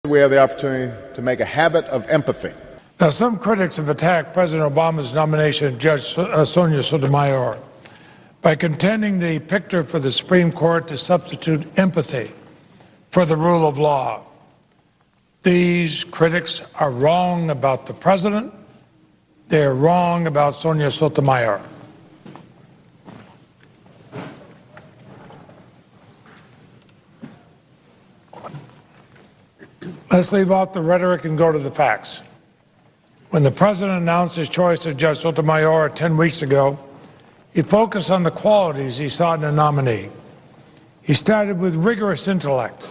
We have the opportunity to make a habit of empathy. Now, some critics have attacked President Obama's nomination of Judge Sonia Sotomayor by contending that he picked her for the Supreme Court to substitute empathy for the rule of law. These critics are wrong about the president. They are wrong about Sonia Sotomayor. Let's leave out the rhetoric and go to the facts. When the president announced his choice of Judge Sotomayor 10 weeks ago, he focused on the qualities he sought in a nominee. He started with rigorous intellect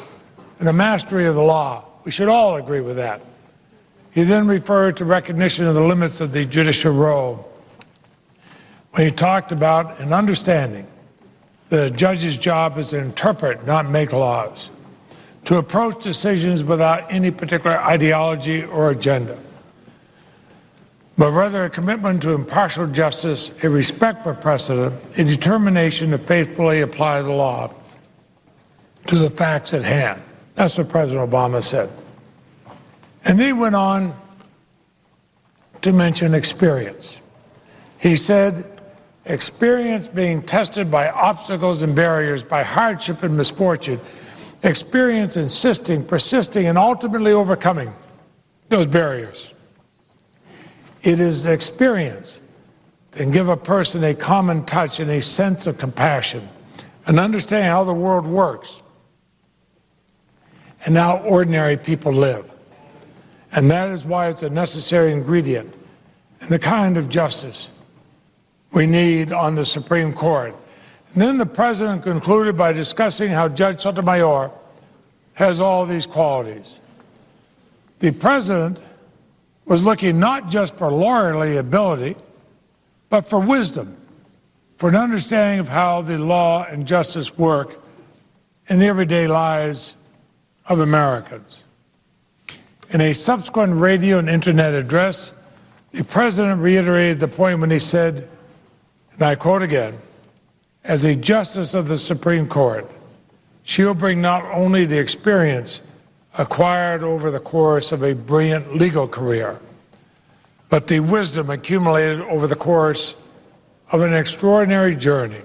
and a mastery of the law. We should all agree with that. He then referred to recognition of the limits of the judicial role when he talked about an understanding that a judge's job is to interpret, not make laws, to approach decisions without any particular ideology or agenda, but rather a commitment to impartial justice, a respect for precedent, a determination to faithfully apply the law to the facts at hand. That's what President Obama said. And then he went on to mention experience. He said, experience being tested by obstacles and barriers, by hardship and misfortune, experience insisting, persisting, and ultimately overcoming those barriers. It is experience that can give a person a common touch and a sense of compassion, and understanding how the world works and how ordinary people live. And that is why it's a necessary ingredient in the kind of justice we need on the Supreme Court. And then the president concluded by discussing how Judge Sotomayor has all these qualities. The president was looking not just for lawyerly ability, but for wisdom, for an understanding of how the law and justice work in the everyday lives of Americans. In a subsequent radio and internet address, the president reiterated the point when he said, and I quote again, as a justice of the Supreme Court, she will bring not only the experience acquired over the course of a brilliant legal career, but the wisdom accumulated over the course of an extraordinary journey,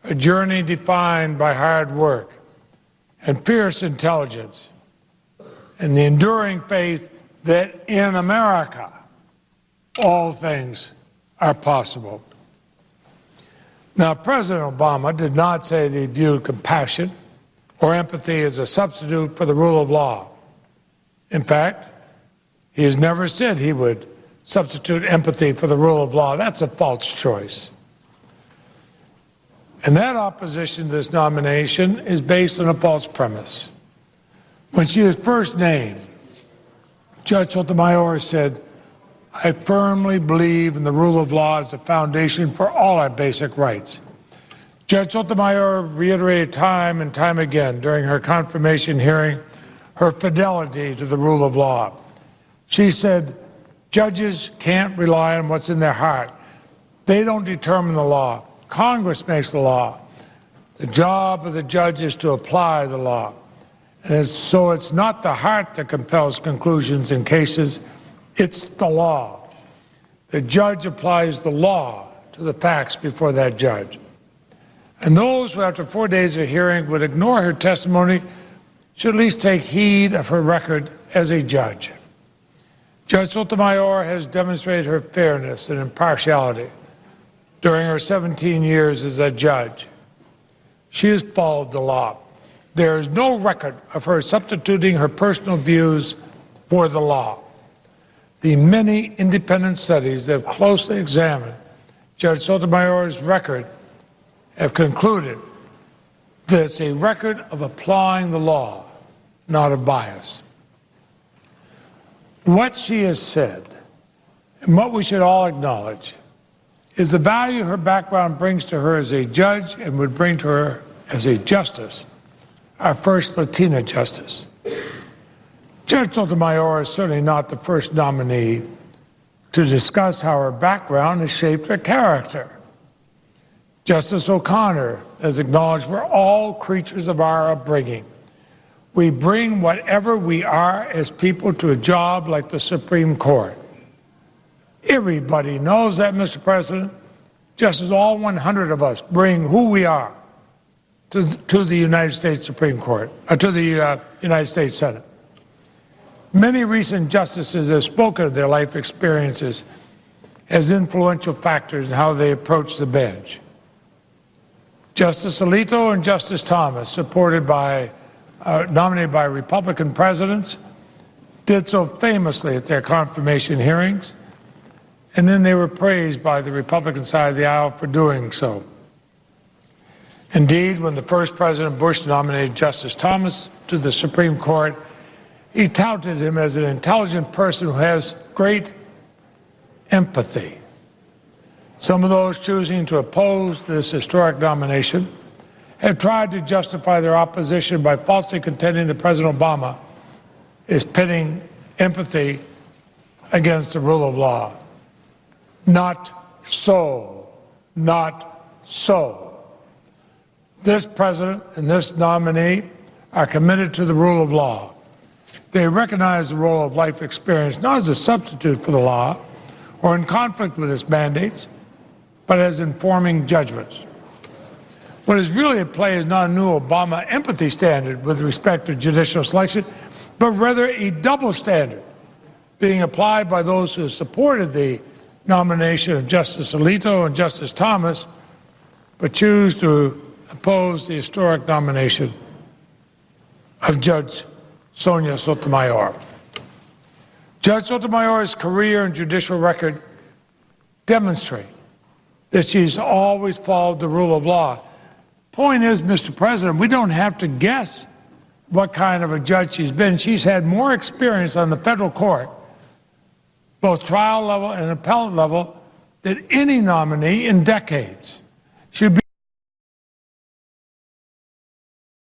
a journey defined by hard work and fierce intelligence and the enduring faith that in America all things are possible. Now, President Obama did not say that he viewed compassion or empathy as a substitute for the rule of law. In fact, he has never said he would substitute empathy for the rule of law. That's a false choice. And that opposition to this nomination is based on a false premise. When she was first named, Judge Sotomayor said, I firmly believe in the rule of law as the foundation for all our basic rights. Judge Sotomayor reiterated time and time again during her confirmation hearing her fidelity to the rule of law. She said, judges can't rely on what's in their heart. They don't determine the law. Congress makes the law. The job of the judge is to apply the law. And so it's not the heart that compels conclusions in cases, it's the law. The judge applies the law to the facts before that judge. And those who, after 4 days of hearing, would ignore her testimony should at least take heed of her record as a judge. Judge Sotomayor has demonstrated her fairness and impartiality during her 17 years as a judge. She has followed the law. There is no record of her substituting her personal views for the law. The many independent studies that have closely examined Judge Sotomayor's record have concluded that it's a record of applying the law, not of bias. What she has said, and what we should all acknowledge, is the value her background brings to her as a judge and would bring to her as a justice, our first Latina justice. Judge Sotomayor is certainly not the first nominee to discuss how her background has shaped her character. Justice O'Connor has acknowledged we're all creatures of our upbringing. We bring whatever we are as people to a job like the Supreme Court. Everybody knows that, Mr. President, just as all 100 of us bring who we are to the United States Supreme Court, to the United States Senate. Many recent justices have spoken of their life experiences as influential factors in how they approach the bench. Justice Alito and Justice Thomas, nominated by Republican presidents, did so famously at their confirmation hearings, and then they were praised by the Republican side of the aisle for doing so. Indeed, when the first President Bush nominated Justice Thomas to the Supreme Court, he touted him as an intelligent person who has great empathy. Some of those choosing to oppose this historic nomination have tried to justify their opposition by falsely contending that President Obama is pitting empathy against the rule of law. Not so. Not so. This president and this nominee are committed to the rule of law. They recognize the role of life experience not as a substitute for the law or in conflict with its mandates, but as informing judgments. What is really at play is not a new Obama empathy standard with respect to judicial selection, but rather a double standard being applied by those who supported the nomination of Justice Alito and Justice Thomas, but choose to oppose the historic nomination of Judge Sonia Sotomayor. Judge Sotomayor's career and judicial record demonstrate that she's always followed the rule of law. Point is, Mr. President, we don't have to guess what kind of a judge she's been. She's had more experience on the federal court, both trial level and appellate level, than any nominee in decades. She'd be